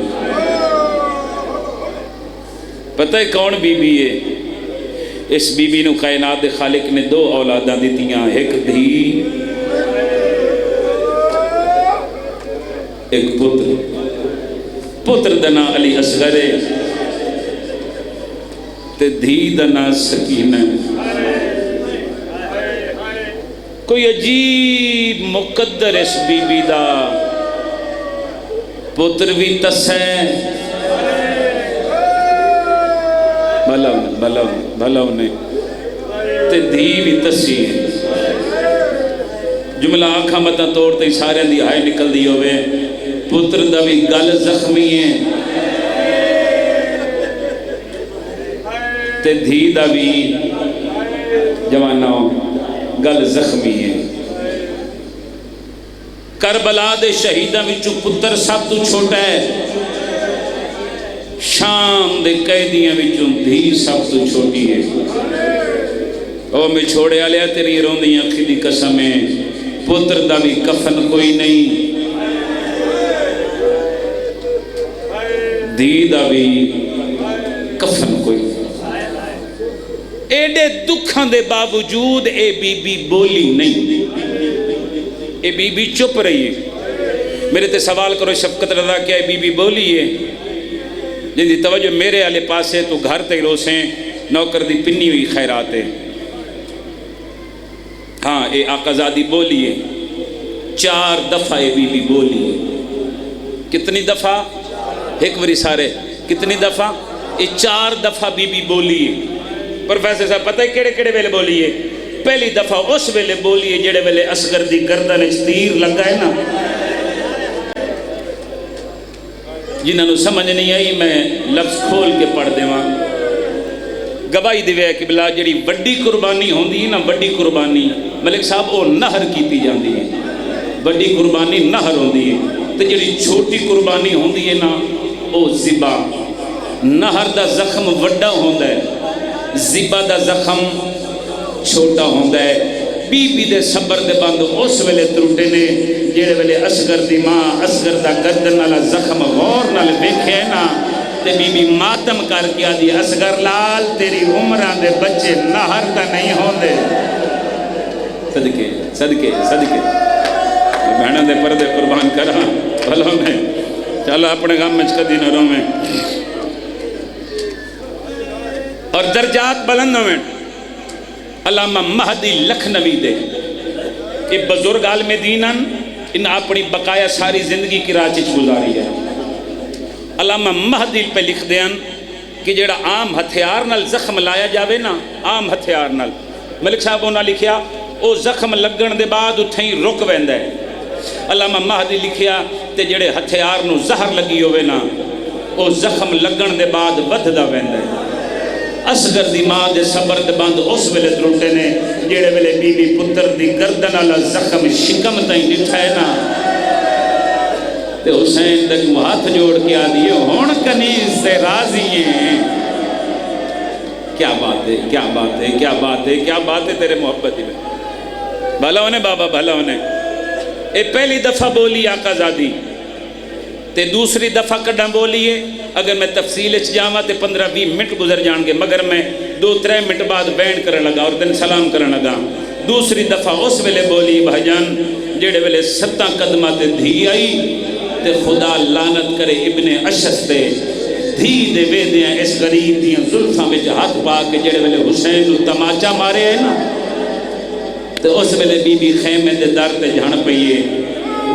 پتہ ہے کون بی بی ہے؟ اس بی بی نو کائنات دے خالق نے 2 اولاداں دتیاں، ایک دھی ایک پتر دا نام علی اصغر ہے تے دھی دا نام سکینہ ہے۔ کوئی عجیب مقدر اس بی بی دا، پتر بھی تسیں بھلا انہیں تے دھی بھی تسی ہے۔ جملہ آنکھا متہ توڑتے سارے دی ہائے نکل دی ہوئے، پتر دا بھی گل زخمی ہے تے دھی دا بھی جواناؤں گل زخمی ہے۔ کربلا دے شہیدہ وچوں پتر سب تو چھوٹا ہے، شام دے قیدیاں وچوں دھی سب تو چھوٹی ہے۔ او میں چھوڑے آلیا تیری روندی آنکھی دی قسمیں، پتر دا بھی کفن کوئی نہیں، دھی دا بھی کفن کوئی نہیں۔ ایڈے دکھاں دے باوجود اے بی بی بولی نہیں، اے بی بی چپ رہی ہے۔ میرے تے سوال کرو شفقت رضا کیا اے بی بی بولی ہے؟ جن دی توجہ میرے آلے پاسے تو گھر تے روسیں نوکر دی پنی ہوئی خیرات ہے۔ ہاں اے آقا زادی بولی ہے، 4 دفعہ اے بی بی بولی ہے۔ کتنی دفعہ؟ ایک وری سارے کتنی دفعہ؟ اے 4 دفعہ بی بی بولی ہے۔ پروفیسر صاحب پتہ ہے کیڑے کیڑے ویلے بولی ہے؟ پہلی دفعہ اس ویلے بولی ہے جڑے ویلے اصغر دی گردن وچ تیر لگا ہے نا، جنہاں نو سمجھ نہیں آئی میں لفظ کھول کے پڑھ دیواں۔ گواہی دیوے کہ بلا جڑی بڑی قربانی ہوندی ہے نا، بڑی قربانی ملک صاحب وہ نہر کیتی جاندی ہے، بڑی قربانی نہر ہوندی ہے، تے جڑی چھوٹی قربانی ہوندی ہے نا وہ ذبح۔ نہر دا زخم وڈا ہوندا ہے، ذبح دا زخم چھوٹا ہوندا ہے۔ بی بی دے صبر دے بند اس ویلے ترٹے نے جڑے ویلے اصغر دی ماں اصغر دا گردن والا زخم غور نال ویکھے نا تے بی بی ماتم کر کے آدھی اصغر لال تیری عمراں دے بچے نہر دا نہیں ہوندے۔ صدقے صدقے صدقے بہناں دے پردے قربان کراں بھلو میں چلو اپنے غم میں کدی نہ رویں اور درجات بلند ہوئیں۔ علامہ مہدی لکھنوی دے کہ بزرگ عالم دینن ان اپنی بقایا ساری زندگی کی راہ چ گزاری ہے۔ علامہ مہدی پہ لکھ دیاں کہ جڑا عام ہتھیار نال زخم لایا جاوے نا، عام ہتھیار نال، ملک صاحب انہاں لکھیا او زخم لگن دے بعد اتھیں رک ویندا ہے۔ علامہ مہدی لکھیا تے جڑے ہتھیار نو زہر لگی ہوئے نا او زخم لگن دے بعد ودھدا ویندا ہے۔ اصغر دی ماں دے صبر دے بند اس ویلے ترٹے نے جڑے ویلے بی بی پتر دی گردن والا زخم شکم تائیں ڈٹھا ہے نا تے حسین تک ہاتھ جوڑ کے آدھی ہون کنیز سے راضی ہیں. کیا بات ہے، کیا بات ہے، کیا بات ہے، کیا بات ہے تیرے محبت میں. بھلا ہونے بابا، بھلا ہونے. اے پہلی دفعہ بولی آقا زادی تے دوسری دفعہ کڈا بولی ہے. اگر میں تفصیل جاواں تے 15-20 منٹ گزر جان گے، مگر میں 2-3 منٹ بعد بین کرن لگا اور دن سلام کرن لگا. دوسری دفعہ اس ویلے بولی بھائی جان جڑے ویلے 7 قدمہ تے دھی آئی تے خدا لعنت کرے ابن اشس تے دھی دے ویدیاں اس غریب دیاں زلفاں وچ ہاتھ پا کے جڑے ویلے حسین نو تماچا مارے ہے نا تے اس ویلے بی بی خیمے دے در تے جھڑ پئیے.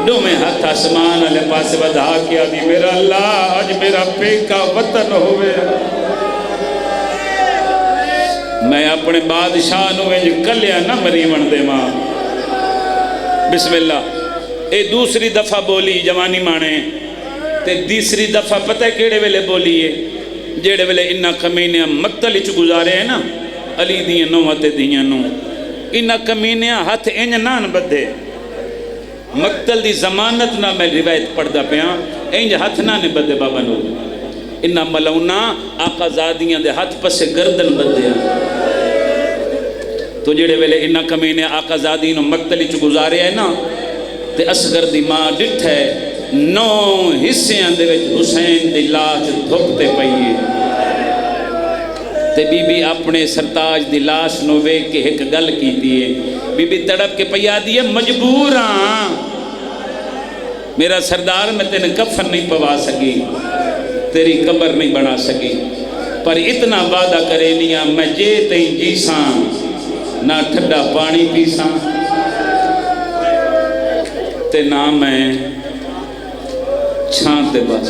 دو میں ہاتھ آسمان والے پاس ودھا کے آدھی میرا اللہ آج میرا پیکا وطن ہوئے. میں اپنے بادشاہ نو انج کلیا نہ مریون دے ماں. بسم اللہ. اے دوسری دفعہ بولی جوانی مانے تے تیسری دفعہ پتہ ہے کیڑے ویلے بولی ہے جیڑے ویلے انہاں کمینیاں مقتل وچ گزارے ہیں نا علی دیاں نوہاں تے دیاں نو. انہاں کمینیاں ہاتھ انج نان بدھے مقتل دی ضمانت نہ میں روایت پڑھدا پیاں انج ہاتھ نہ بدھے بابا نو. انہاں ملونا آقا زادیاں دے ہاتھ پسے گردن بدھے. تو جڑے ویلے انہاں کمینے آقا زادی نو مقتل وچ گزارے ہیں نا تے اصغر دی ماں ڈٹھ ہے 9 حصیاں دے وچ حسین دی لاش دھپتے پئی تے بی بی اپنے سرتاج دی لاش نو ویکھ کے ایک گل کیتی ہے. بی بی تڑپ کے پئی آدھی ہے مجبور ہاں میرا سردار میں تینے کفن نہیں پوا سکی تیری قبر نہیں بنا سکی پر اتنا وعدہ کرے نیا میں جے تئیں جیساں نہ ٹھڈا پانی پیساں تے نہ میں چھانتے بس.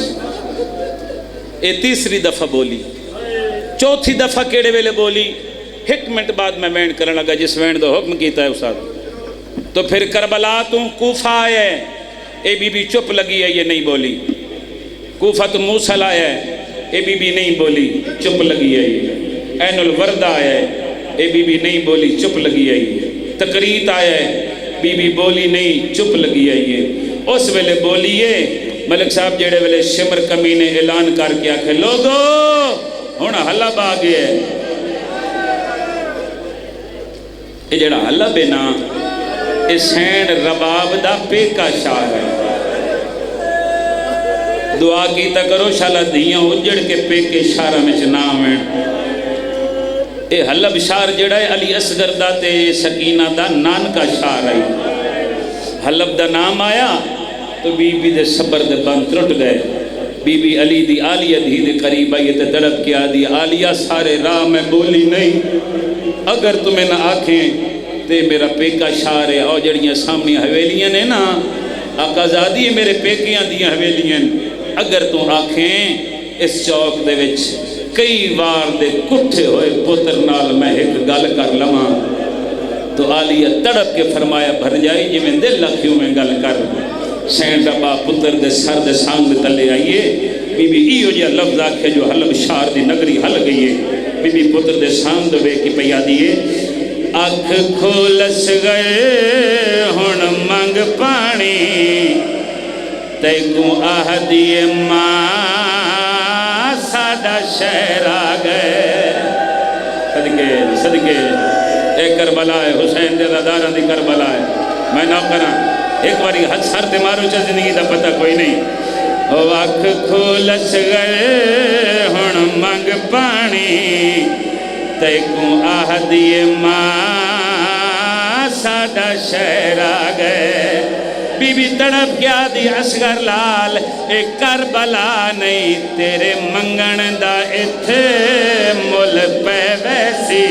اے تیسری دفعہ بولی. چوتھی دفعہ کیڑے ویلے بولی 1 منٹ بعد میں وین کرنے لگا جس وین دو حکم کیتا ہے استاد. تو پھر کربلا تو کوفہ آیا ہے. اے بی بی چپ لگی ہے یہ نہیں بولی. کوفہ تو موصل آیا ہے اے بی بی نہیں بولی چپ لگی ہے. عین الوردہ آیا ہے اے بی بی نہیں بولی چپ لگی ہے. تقریت آیا ہے بی بی بولی نہیں چپ لگی ہے. اس ویلے بولیے ملک صاحب جڑے ویلے شمر کمی نے اعلان کر کے آکھے لوگو ہن حلب آ گیا ہے. یہ جڑا حلب ہے نا اس سین رباب دا پیکا شاہ ہے. دعا کیتا کرو شالا دیاں اجڑ کے پیکے شارہ میں نہ آویں. اے حلب شار جڑا ہے علی اصغر دا تے سکینہ دا نان کا شار ہے. حلب دا نام آیا تو بی بی دے صبر دے بند ٹرٹ گئے. بی بی علی دی آلیہ دی دے قریب آئی تے تڑپ کے آدھی آلیہ سارے راہ میں بولی نہیں اگر تمہیں نہ آنکھیں تے میرا پیکا شار ہے. اور جڑیاں سامنے حویلیاں نے نا آقا زادی ہے میرے پیکیاں دیاں حویلیاں اگر تو آنکھیں اس چوک دے وچ کئی وار دے کٹھے ہوئے پتر نال میں ایک گل کر لواں. تو آلیہ تڑپ کے فرمایا بھر جائی جی میں دل لکھیوں میں گل کر. سین ڈبا پتر دے سر دے سانگ تلے آئیے. بی بی ایو جا لفظ آکھے جو حلب شار دی نگری حل گئی ہے. بی بی پتر دے سانگ دے کی پیا دیئے اکھ کھولس گئے ہن منگ پانی تے کو آہدی ماں ساڈا شہر آ گئے. صدقے صدقے اے کربلا ہے حسین دے داداراں دی کربلا ہے. میں نہ کراں ایک باری حد سر تے مارو چا زندگی دا پتہ کوئی نہیں. او اکھ کھولس گئے ہن منگ پانی تے کو آہدی ماں ساڈا شہر آ گئے. بی بی تڑپ گیا دی اصغر لال اے کربلا نہیں تیرے منگن دا اتھے مل پہ ویسی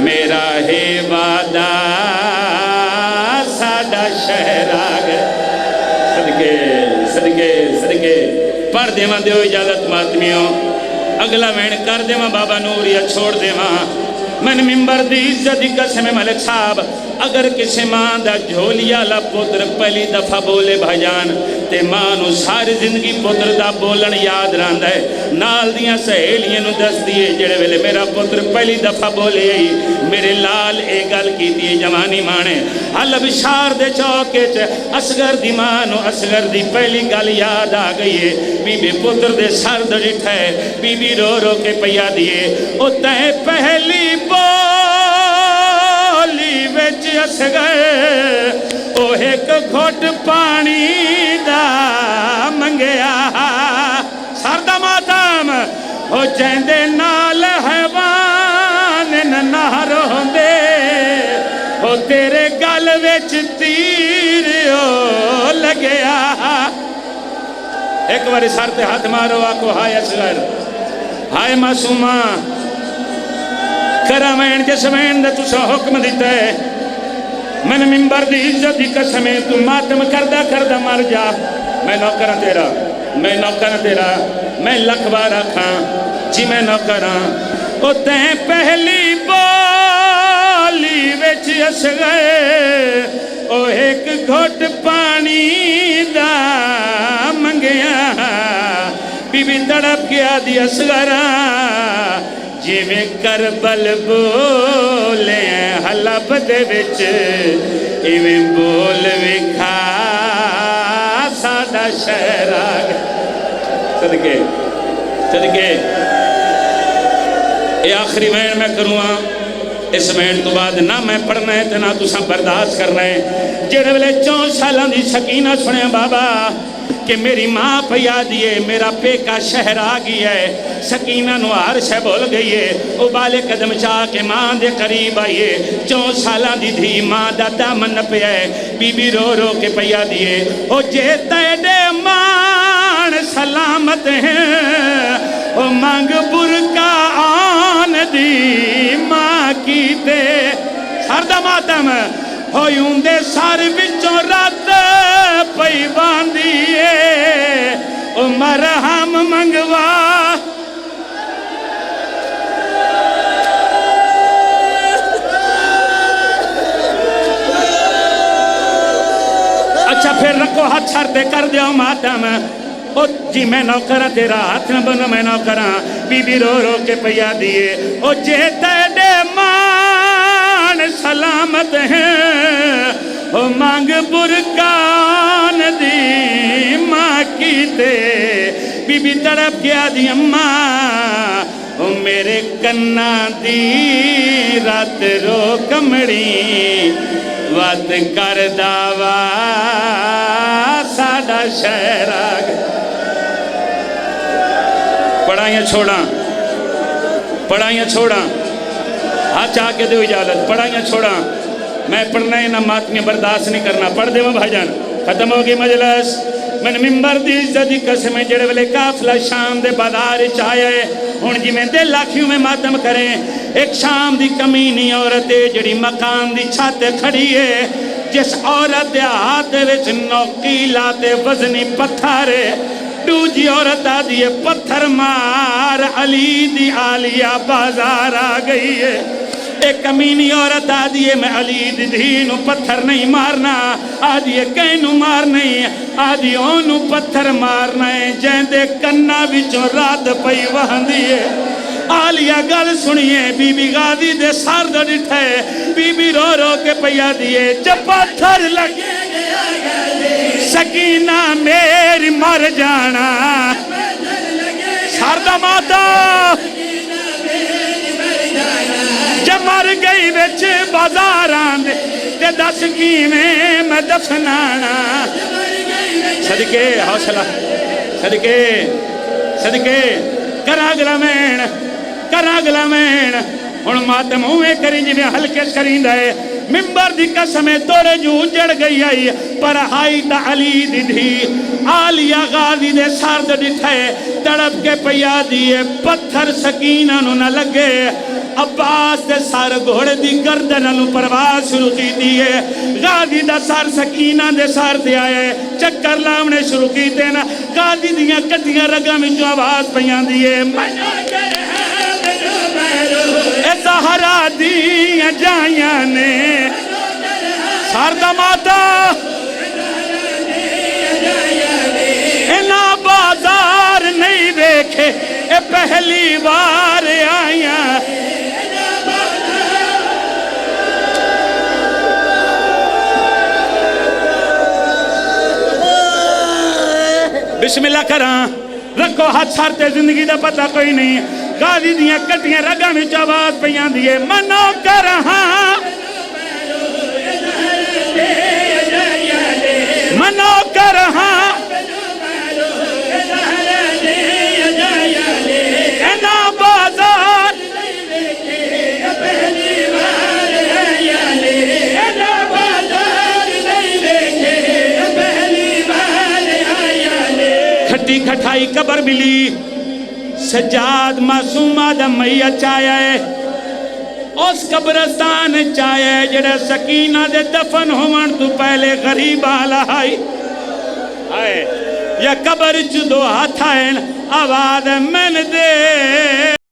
میرا ہے وعدہ ساڈا شہر آ گئے. صدقے صدقے صدقے پڑھ دیواں دیو اجازت ماتمیوں اگلا وین کر دیواں بابا نوریا چھوڑ دیواں. من ممبر دی عزت دی قسم ملک صاحب اگر کسی ماں دا جھولیا لا پتر پہلی دفعہ بولے بھائی جان تے ماں نو ساری زندگی پتر دا بولن یاد رہندا ہے نال دیاں سہیلیاں نو دس دیے جڑے ویلے میرا پتر پہلی دفعہ بولے میرے لال اے گل کیتی ہے جوانی مانے حل بشار دے چوکے چ اصغر دی ماں نو اصغر دی پہلی گل یاد آ گئی ہے بی بی پتر دے سر ڈٹھا ہے بی بی رو رو کے پیا دیے او تے پہلی بولی وچ اصغر او ایک گھٹ پانی دا منگیا سر دا ماتم او جیندے نال حیوان نہ روندے او تیرے گل وچ تیر او لگیا ایک باری سر تے ہاتھ مارو آکو ہائے اصغر ہائے معصومہ کرامین جسمین دے تسا حکم دیتا ہے من منبر دی عزت دی قسمیں تو ماتم کردہ کردہ مر جا میں نوکرہ تیرا میں نوکرہ تیرا میں لکھ بارہ کھاں جی میں نوکرہ او تیں پہلی بولی وچ اصغر او ایک گھٹ پانی دا منگیا بی بی تڑپ گیا دی اصغرہ جی میں کربل بولے حلب دے وچ ایویں بول وکھا ساڈا شہر آ گیا صدقے صدقے یہ آخری وین میں کروں اس وین تو بعد نہ میں پڑھنا ہے نہ تساں برداشت کرنا ہے جڑے ویلے 4 سالاں دی سکینہ سنے بابا کہ میری ماں پیا دیے میرا پیکا شہر آ گئی ہے سکینہ نو ہر شے بول گئی ہے او بالے قدم چاہ کے ماں دے قریب آئیے 4 سالاں دی دھی ماں دا دامن پیا ہے بی بی رو رو کے پیا دیے او جے تیڈے مان سلامت ہیں او مانگ برکا آن دی ماں کی تے سر دا ماتم ہوئیوں دے سار بچوں رات پئی باندھیے او مرہم منگوا اچھا پھر رکھو ہاتھ سر تے کر دیو ماتم او جی میں نوکرہ تیرا ہاتھ نہ بنو میں نوکرہ بی بی رو رو کے پیا دیے او جے تیڈے مان سلامت ہیں او مانگ برکان دی ماں کی تے بی بی تڑپ گیا دی اماں او میرے کنا دی رات رو کمڑی وات کر دعوا ساڈا شہر آ گیا پڑھائیاں چھوڑاں ہاتھ چاہ کے دو اجازت پڑھائیاں چھوڑاں میں پڑھنا ہے نہ ماتمی برداشت نہیں کرنا پڑھ دے بھائی جان ختم ہوگی مجلس من ممبر دی عزت دی قسم جڑے ویلے قافلہ شام دے بازار چاہے ہن جی میں دے لاکھیوں میں ماتم کریں ایک شام دی کمینی عورت جڑی مکان دی چھت کھڑی ہے جس عورت دے ہاتھ وچ نوکیلا تے وزنی پتھر دوجی عورت آدھی پتھر مار علی دی آلیہ بازار آ گئی ہے ایک کمینی عورت آدھی میں علی دی دھینو پتھر نہیں مارنا آدھی کینو مار نہیں آدھی اونو پتھر مارنا ہے جیندے کنہ بچوں رات پئی وہن دیئے آلیہ گل سنیے بی بی غازی دے سار دا ڈٹھے بی بی رو رو کے پیا دیئے جب پتھر لگے سکینہ میری مر جانا سار دا ماتا جب مر گئی بچ بازاران دے دس کی میں دفنانا صدقے حوصلہ صدقے کراغلا مین ہن ماتم ہوئے کری جی میں ہلکے کریں دے ممبر دی قسمیں توڑے جو جڑ گئی آئی پر آئی تا علی دی دھی آلیہ غازی دے سارد ڈٹھے تڑپ کے پیا دیئے پتھر سکینہ نو نہ لگے عباس دے سار گھوڑے دی گردن نو پرواز شروع کی دیئے غازی دا سار سکینہ دے سار دے آئے چکر لامنے شروع کی دینا غازی دیاں کٹیاں رگا میں جو آواز پیان دیئے اے زہرا دیاں جائیاں نے ساردا ماتا اینا بازار نہیں ویکھے اے پہلی بار آیا بسم اللہ کراں رکھو ہاتھ سارتے زندگی دا پتہ کوئی نہیں غازی دیاں کٹیاں رگاں وچ آواز پیاں دیے منو کرہاں منو کرہاں اینا بازار کھٹی کھٹائی قبر ملی سجاد معصوم آدم میت چایا ہے اس قبرستان چایا ہے جڑا سکینہ دے دفن ہومن تو پہلے غریب آلہ آئی یا قبر چ دو ہاتھ آئین آواز من دے